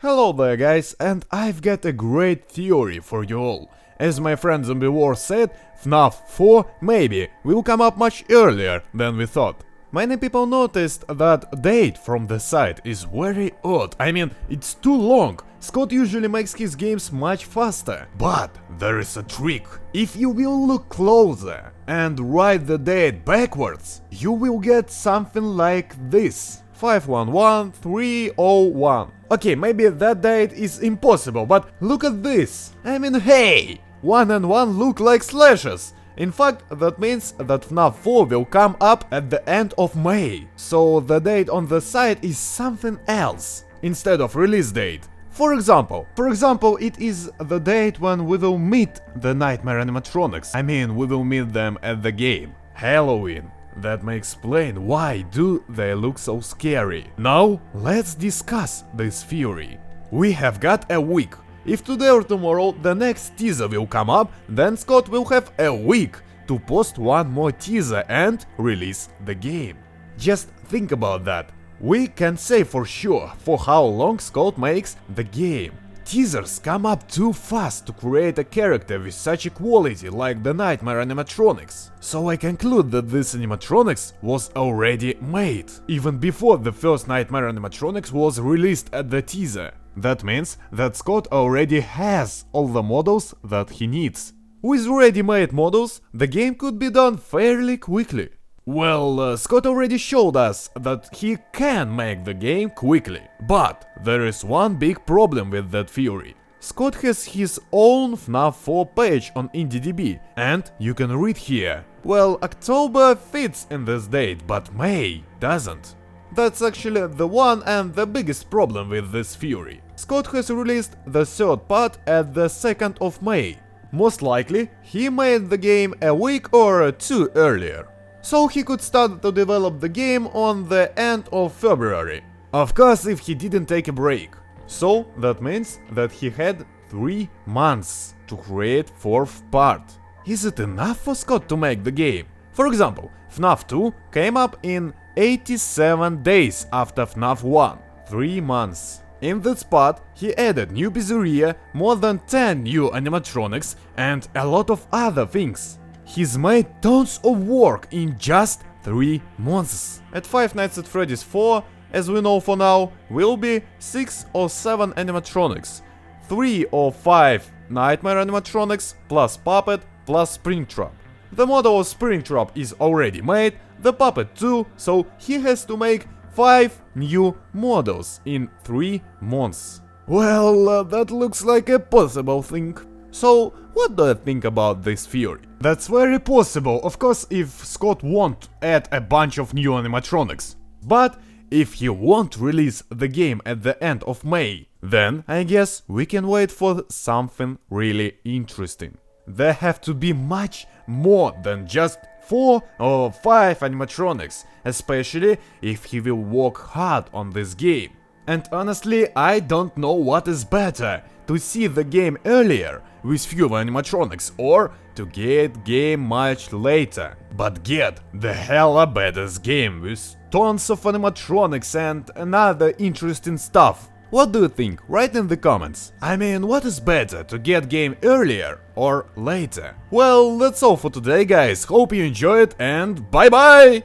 Hello there guys, and I've got a great theory for you all. As my friend ZombieWars said, FNAF 4 maybe will come up much earlier than we thought. Many people noticed that date from the site is very odd. I mean, it's too long. Scott usually makes his games much faster. But there is a trick. If you will look closer and write the date backwards, you will get something like this. 511301. Okay, maybe that date is impossible, but look at this. I mean, hey! 1 and 1 look like slashes. In fact, that means that FNAF 4 will come up at the end of May. So the date on the site is something else, instead of release date. For example, it is the date when we will meet the nightmare animatronics. I mean, we will meet them at the game. Halloween. That may explain why do they look so scary. Now, let's discuss this theory. We have got a week. If today or tomorrow the next teaser will come up, then Scott will have a week to post one more teaser and release the game. Just think about that. We can say for sure for how long Scott makes the game. Teasers come up too fast to create a character with such a quality like the nightmare animatronics. So I conclude that this animatronics was already made, even before the first nightmare animatronics was released at the teaser. That means that Scott already has all the models that he needs. With ready-made models, the game could be done fairly quickly. Well, Scott already showed us that he can make the game quickly. But there is one big problem with that theory. Scott has his own FNAF 4 page on IndieDB, and you can read here. Well, October fits in this date, but May doesn't. That's actually the one and the biggest problem with this theory. Scott has released the third part at the 2nd of May. Most likely, he made the game a week or two earlier. So he could start to develop the game on the end of February. Of course, if he didn't take a break. So that means that he had 3 months to create fourth part. Is it enough for Scott to make the game? For example, FNAF 2 came up in 87 days after FNAF 1. 3 months. In this part, he added new pizzeria, more than 10 new animatronics and a lot of other things. He's made tons of work in just 3 months. At Five Nights at Freddy's 4, as we know for now, will be 6 or 7 animatronics, 3 or 5 nightmare animatronics, plus puppet, plus Springtrap. The model of Springtrap is already made, the puppet too, so he has to make 5 new models in 3 months. Well, that looks like a possible thing. So, what do you think about this theory? That's very possible, of course, if Scott won't add a bunch of new animatronics. But if he won't release the game at the end of May, then I guess we can wait for something really interesting. There have to be much more than just 4 or 5 animatronics, especially if he will work hard on this game. And honestly, I don't know what is better, to see the game earlier with fewer animatronics or to get game much later, but get the hella badass game with tons of animatronics and another interesting stuff. What do you think? Write in the comments. I mean, what is better, to get game earlier or later? Well, that's all for today guys, hope you enjoyed and bye bye!